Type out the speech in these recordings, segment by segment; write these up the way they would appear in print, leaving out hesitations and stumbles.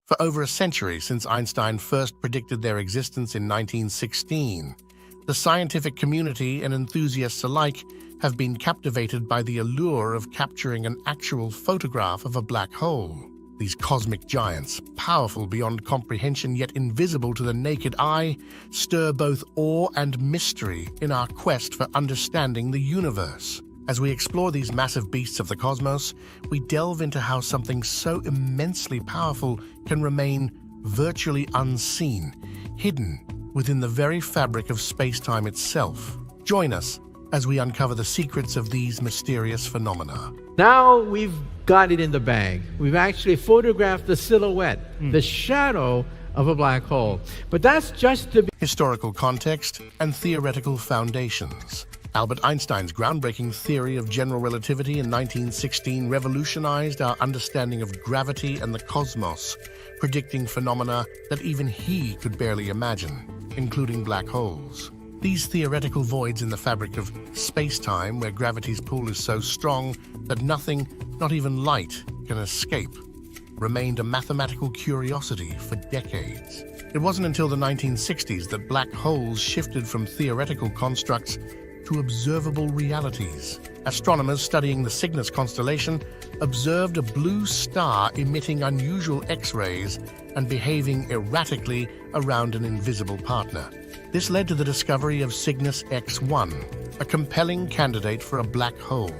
For over a century since Einstein first predicted their existence in 1916, the scientific community and enthusiasts alike have been captivated by the allure of capturing an actual photograph of a black hole. These cosmic giants, powerful beyond comprehension yet invisible to the naked eye, stir both awe and mystery in our quest for understanding the universe. As we explore these massive beasts of the cosmos, we delve into how something so immensely powerful can remain virtually unseen, hidden within the very fabric of space-time itself. Join us as we uncover the secrets of these mysterious phenomena. Now we've got it in the bag. We've actually photographed the silhouette, the shadow of a black hole. But that's just the Historical context and theoretical foundations. Albert Einstein's groundbreaking theory of general relativity in 1916 revolutionized our understanding of gravity and the cosmos, predicting phenomena that even he could barely imagine, including black holes. These theoretical voids in the fabric of space-time, where gravity's pull is so strong that nothing, not even light, can escape, remained a mathematical curiosity for decades. It wasn't until the 1960s that black holes shifted from theoretical constructs to observable realities. Astronomers studying the Cygnus constellation observed a blue star emitting unusual X-rays and behaving erratically around an invisible partner. This led to the discovery of Cygnus X1, a compelling candidate for a black hole,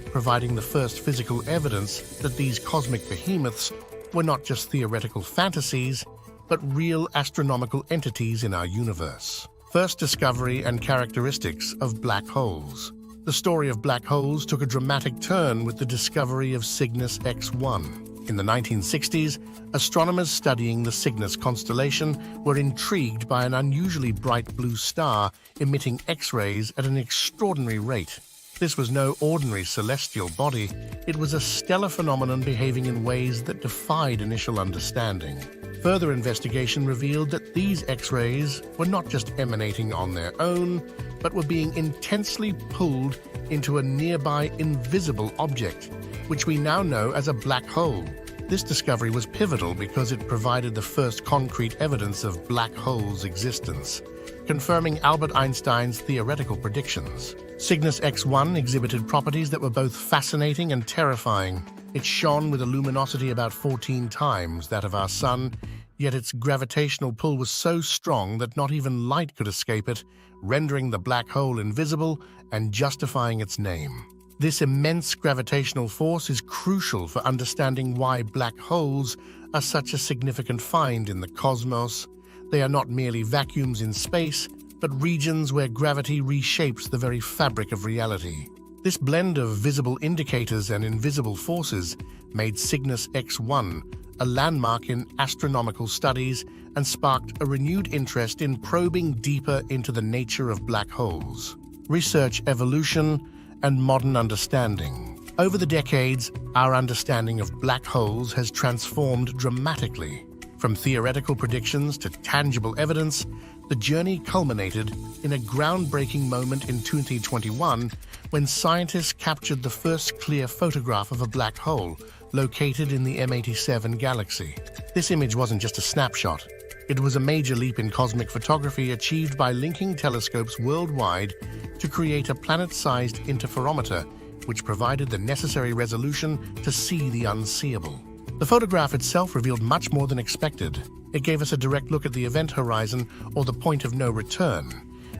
providing the first physical evidence that these cosmic behemoths were not just theoretical fantasies, but real astronomical entities in our universe. First discovery and characteristics of black holes. The story of black holes took a dramatic turn with the discovery of Cygnus X1. In the 1960s, astronomers studying the Cygnus constellation were intrigued by an unusually bright blue star emitting X-rays at an extraordinary rate. This was no ordinary celestial body. It was a stellar phenomenon behaving in ways that defied initial understanding. Further investigation revealed that these X-rays were not just emanating on their own, but were being intensely pulled into a nearby invisible object, which we now know as a black hole. This discovery was pivotal because it provided the first concrete evidence of black holes' existence, confirming Albert Einstein's theoretical predictions. Cygnus X1 exhibited properties that were both fascinating and terrifying. It shone with a luminosity about 14 times that of our Sun, yet its gravitational pull was so strong that not even light could escape it, rendering the black hole invisible and justifying its name. This immense gravitational force is crucial for understanding why black holes are such a significant find in the cosmos. They are not merely vacuums in space, but regions where gravity reshapes the very fabric of reality. This blend of visible indicators and invisible forces made Cygnus X1 a landmark in astronomical studies and sparked a renewed interest in probing deeper into the nature of black holes. Research, evolution, and modern understanding. Over the decades, our understanding of black holes has transformed dramatically. From theoretical predictions to tangible evidence, the journey culminated in a groundbreaking moment in 2021 when scientists captured the first clear photograph of a black hole located in the M87 galaxy. This image wasn't just a snapshot. It was a major leap in cosmic photography achieved by linking telescopes worldwide to create a planet-sized interferometer, which provided the necessary resolution to see the unseeable. The photograph itself revealed much more than expected. It gave us a direct look at the event horizon, or the point of no return,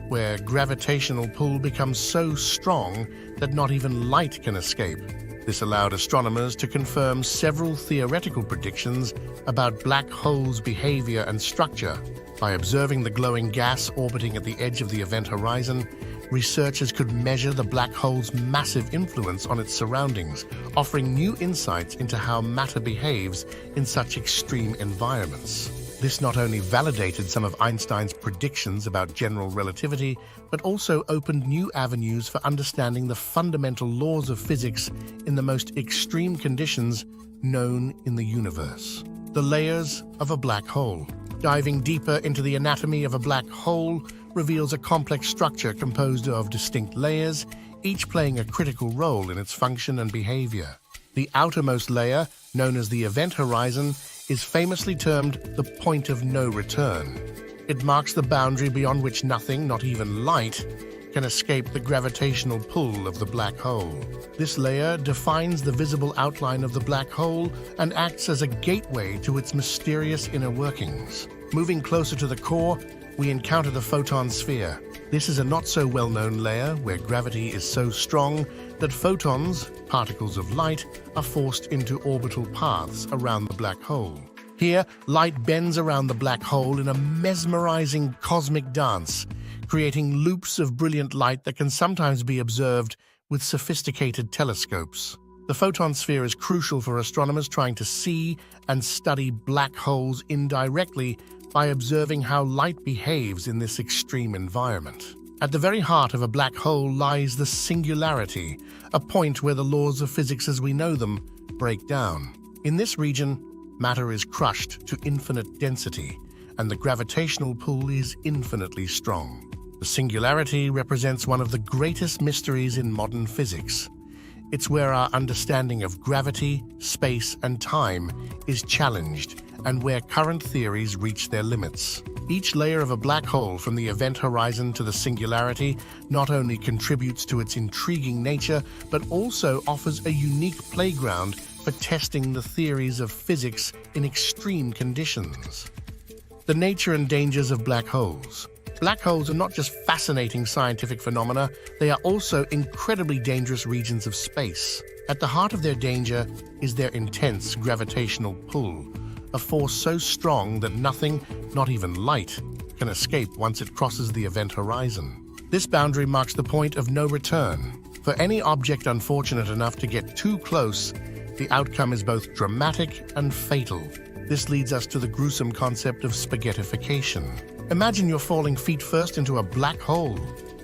where gravitational pull becomes so strong that not even light can escape. This allowed astronomers to confirm several theoretical predictions about black holes' behavior and structure. By observing the glowing gas orbiting at the edge of the event horizon, researchers could measure the black hole's massive influence on its surroundings, offering new insights into how matter behaves in such extreme environments. This not only validated some of Einstein's predictions about general relativity, but also opened new avenues for understanding the fundamental laws of physics in the most extreme conditions known in the universe. The layers of a black hole. Diving deeper into the anatomy of a black hole reveals a complex structure composed of distinct layers, each playing a critical role in its function and behavior. The outermost layer, known as the event horizon, is famously termed the point of no return. It marks the boundary beyond which nothing, not even light, can escape the gravitational pull of the black hole. This layer defines the visible outline of the black hole and acts as a gateway to its mysterious inner workings. Moving closer to the core, we encounter the photon sphere. This is a not-so-well-known layer where gravity is so strong that photons, particles of light, are forced into orbital paths around the black hole. Here, light bends around the black hole in a mesmerizing cosmic dance, creating loops of brilliant light that can sometimes be observed with sophisticated telescopes. The photon sphere is crucial for astronomers trying to see and study black holes indirectly by observing how light behaves in this extreme environment. At the very heart of a black hole lies the singularity, a point where the laws of physics as we know them break down. In this region, matter is crushed to infinite density, and the gravitational pull is infinitely strong. The singularity represents one of the greatest mysteries in modern physics. It's where our understanding of gravity, space, and time is challenged, and where current theories reach their limits. Each layer of a black hole, from the event horizon to the singularity, not only contributes to its intriguing nature, but also offers a unique playground for testing the theories of physics in extreme conditions. The nature and dangers of black holes. Black holes are not just fascinating scientific phenomena, they are also incredibly dangerous regions of space. At the heart of their danger is their intense gravitational pull, a force so strong that nothing, not even light, can escape once it crosses the event horizon. This boundary marks the point of no return. For any object unfortunate enough to get too close, the outcome is both dramatic and fatal. This leads us to the gruesome concept of spaghettification. Imagine you're falling feet first into a black hole.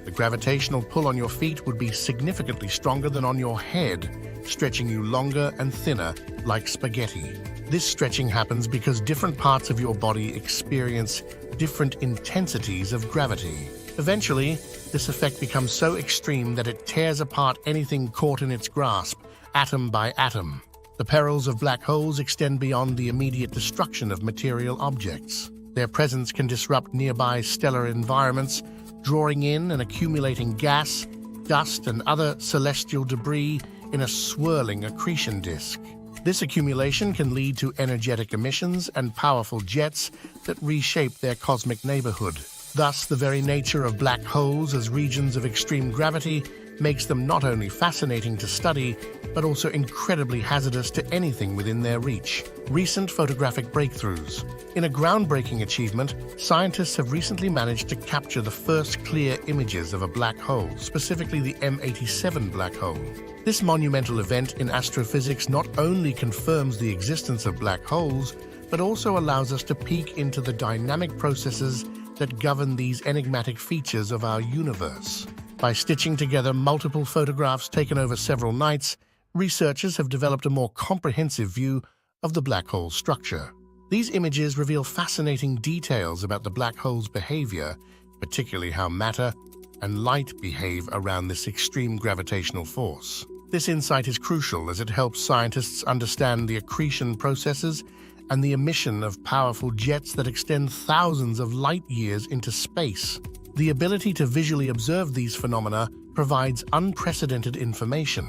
The gravitational pull on your feet would be significantly stronger than on your head, stretching you longer and thinner like spaghetti. This stretching happens because different parts of your body experience different intensities of gravity. Eventually, this effect becomes so extreme that it tears apart anything caught in its grasp, atom by atom. The perils of black holes extend beyond the immediate destruction of material objects. Their presence can disrupt nearby stellar environments, drawing in and accumulating gas, dust, and other celestial debris in a swirling accretion disk. This accumulation can lead to energetic emissions and powerful jets that reshape their cosmic neighborhood. Thus, the very nature of black holes as regions of extreme gravity makes them not only fascinating to study, but also incredibly hazardous to anything within their reach. Recent photographic breakthroughs. In a groundbreaking achievement, scientists have recently managed to capture the first clear images of a black hole, specifically the M87 black hole. This monumental event in astrophysics not only confirms the existence of black holes, but also allows us to peek into the dynamic processes that govern these enigmatic features of our universe. By stitching together multiple photographs taken over several nights, researchers have developed a more comprehensive view of the black hole structure. These images reveal fascinating details about the black hole's behavior, particularly how matter and light behave around this extreme gravitational force. This insight is crucial as it helps scientists understand the accretion processes and the emission of powerful jets that extend thousands of light years into space. The ability to visually observe these phenomena provides unprecedented information,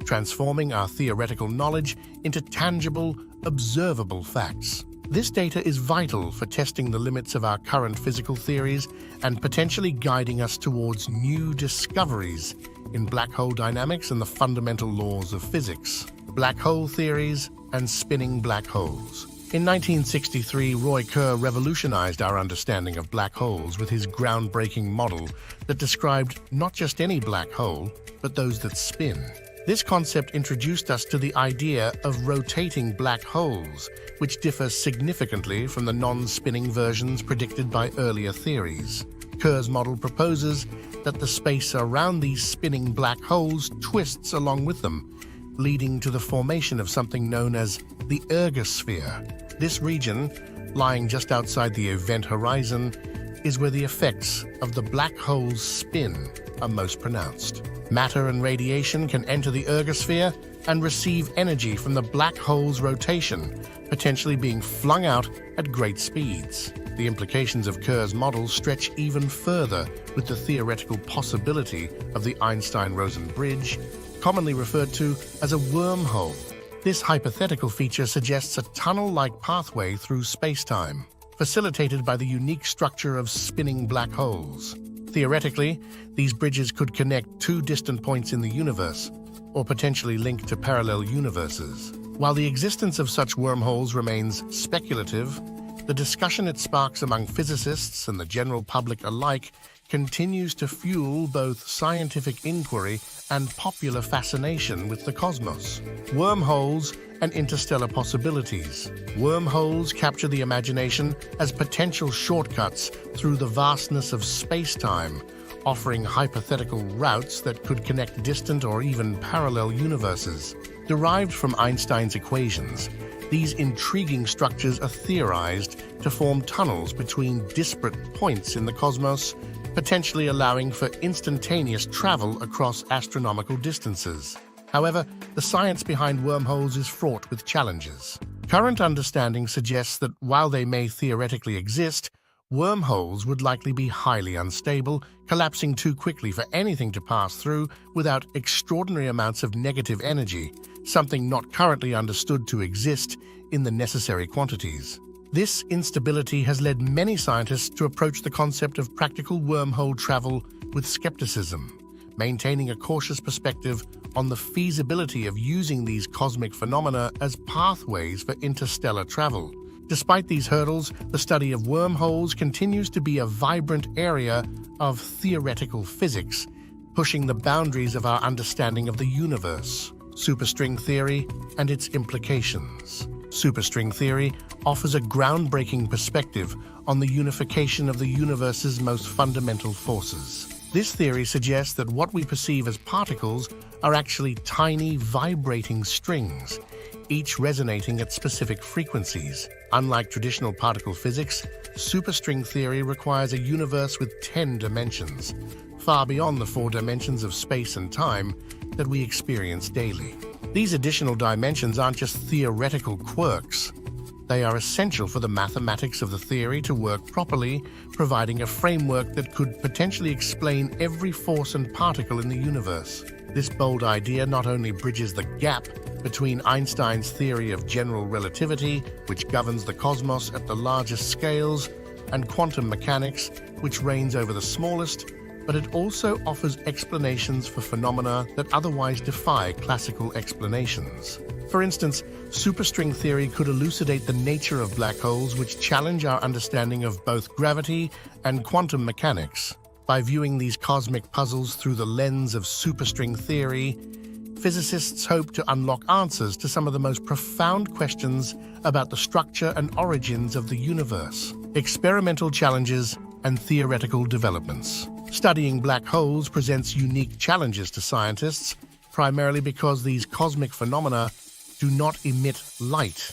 transforming our theoretical knowledge into tangible, observable facts. This data is vital for testing the limits of our current physical theories and potentially guiding us towards new discoveries in black hole dynamics and the fundamental laws of physics. Black hole theories and spinning black holes. In 1963, Roy Kerr revolutionized our understanding of black holes with his groundbreaking model that described not just any black hole, but those that spin. This concept introduced us to the idea of rotating black holes, which differ significantly from the non-spinning versions predicted by earlier theories. Kerr's model proposes that the space around these spinning black holes twists along with them, leading to the formation of something known as the ergosphere. This region, lying just outside the event horizon, is where the effects of the black hole's spin are most pronounced. Matter and radiation can enter the ergosphere, and receive energy from the black hole's rotation, potentially being flung out at great speeds. The implications of Kerr's model stretch even further with the theoretical possibility of the Einstein-Rosen bridge, commonly referred to as a wormhole. This hypothetical feature suggests a tunnel-like pathway through space-time, facilitated by the unique structure of spinning black holes. Theoretically, these bridges could connect two distant points in the universe, or potentially link to parallel universes. While the existence of such wormholes remains speculative, the discussion it sparks among physicists and the general public alike continues to fuel both scientific inquiry and popular fascination with the cosmos. Wormholes and interstellar possibilities. Wormholes capture the imagination as potential shortcuts through the vastness of space-time, offering hypothetical routes that could connect distant or even parallel universes. Derived from Einstein's equations, these intriguing structures are theorized to form tunnels between disparate points in the cosmos, potentially allowing for instantaneous travel across astronomical distances. However, the science behind wormholes is fraught with challenges. Current understanding suggests that while they may theoretically exist, wormholes would likely be highly unstable, collapsing too quickly for anything to pass through without extraordinary amounts of negative energy, something not currently understood to exist in the necessary quantities. This instability has led many scientists to approach the concept of practical wormhole travel with skepticism, maintaining a cautious perspective on the feasibility of using these cosmic phenomena as pathways for interstellar travel. Despite these hurdles, the study of wormholes continues to be a vibrant area of theoretical physics, pushing the boundaries of our understanding of the universe. Superstring theory and its implications. Superstring theory offers a groundbreaking perspective on the unification of the universe's most fundamental forces. This theory suggests that what we perceive as particles are actually tiny, vibrating strings, each resonating at specific frequencies. Unlike traditional particle physics, superstring theory requires a universe with 10 dimensions, far beyond the 4 dimensions of space and time that we experience daily. These additional dimensions aren't just theoretical quirks. They are essential for the mathematics of the theory to work properly, providing a framework that could potentially explain every force and particle in the universe. This bold idea not only bridges the gap between Einstein's theory of general relativity, which governs the cosmos at the largest scales, and quantum mechanics, which reigns over the smallest, but it also offers explanations for phenomena that otherwise defy classical explanations. For instance, superstring theory could elucidate the nature of black holes, which challenge our understanding of both gravity and quantum mechanics. By viewing these cosmic puzzles through the lens of superstring theory, physicists hope to unlock answers to some of the most profound questions about the structure and origins of the universe. Experimental challenges and theoretical developments. Studying black holes presents unique challenges to scientists, primarily because these cosmic phenomena do not emit light,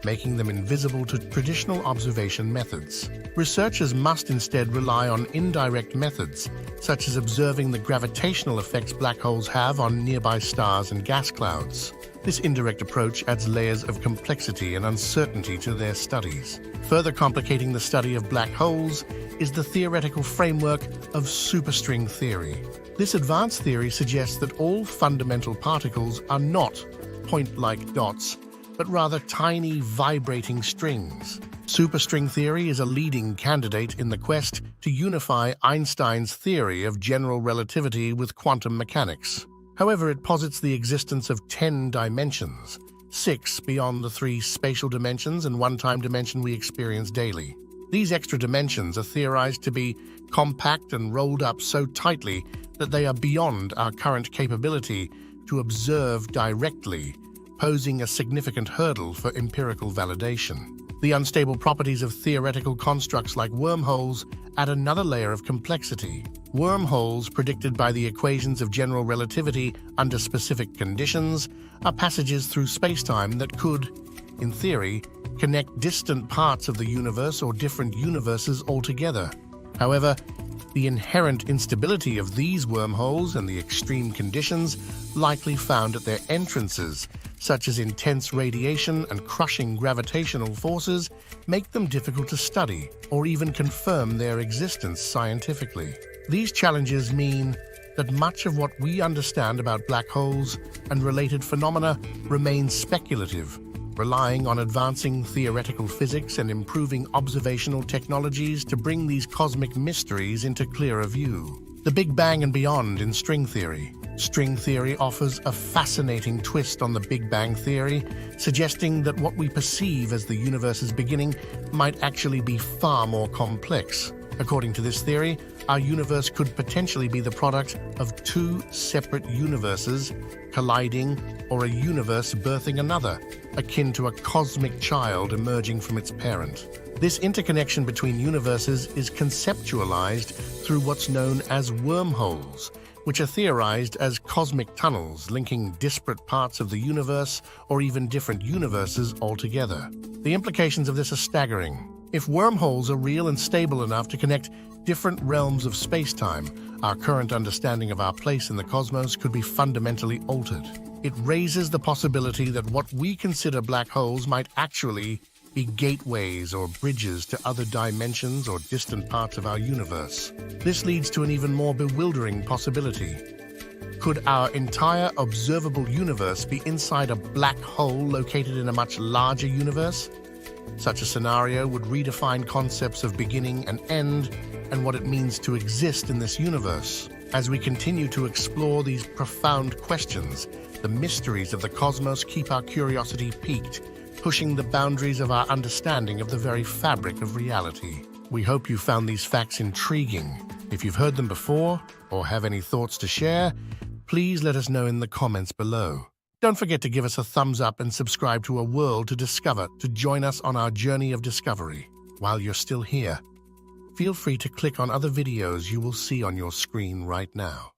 making them invisible to traditional observation methods. Researchers must instead rely on indirect methods, such as observing the gravitational effects black holes have on nearby stars and gas clouds. This indirect approach adds layers of complexity and uncertainty to their studies. Further complicating the study of black holes is the theoretical framework of superstring theory. This advanced theory suggests that all fundamental particles are not point-like dots, but rather tiny, vibrating strings. Superstring theory is a leading candidate in the quest to unify Einstein's theory of general relativity with quantum mechanics. However, it posits the existence of 10 dimensions, 6 beyond the 3 spatial dimensions and 1 time dimension we experience daily. These extra dimensions are theorized to be compact and rolled up so tightly that they are beyond our current capability to observe directly, posing a significant hurdle for empirical validation. The unstable properties of theoretical constructs like wormholes add another layer of complexity. Wormholes, predicted by the equations of general relativity under specific conditions, are passages through spacetime that could, in theory, connect distant parts of the universe or different universes altogether. However, The inherent instability of these wormholes and the extreme conditions likely found at their entrances, such as intense radiation and crushing gravitational forces, make them difficult to study or even confirm their existence scientifically. These challenges mean that much of what we understand about black holes and related phenomena remains speculative, relying on advancing theoretical physics and improving observational technologies to bring these cosmic mysteries into clearer view. The Big Bang and beyond in string theory. String theory offers a fascinating twist on the Big Bang theory, suggesting that what we perceive as the universe's beginning might actually be far more complex. According to this theory, our universe could potentially be the product of two separate universes colliding, or a universe birthing another, akin to a cosmic child emerging from its parent. This interconnection between universes is conceptualized through what's known as wormholes, which are theorized as cosmic tunnels linking disparate parts of the universe or even different universes altogether. The implications of this are staggering. If wormholes are real and stable enough to connect different realms of space-time, our current understanding of our place in the cosmos could be fundamentally altered. It raises the possibility that what we consider black holes might actually be gateways or bridges to other dimensions or distant parts of our universe. This leads to an even more bewildering possibility. Could our entire observable universe be inside a black hole located in a much larger universe? Such a scenario would redefine concepts of beginning and end and what it means to exist in this universe. As we continue to explore these profound questions, the mysteries of the cosmos keep our curiosity piqued, pushing the boundaries of our understanding of the very fabric of reality. We hope you found these facts intriguing. If you've heard them before or have any thoughts to share, please let us know in the comments below. Don't forget to give us a thumbs up and subscribe to A World to Discover to join us on our journey of discovery. While you're still here, feel free to click on other videos you will see on your screen right now.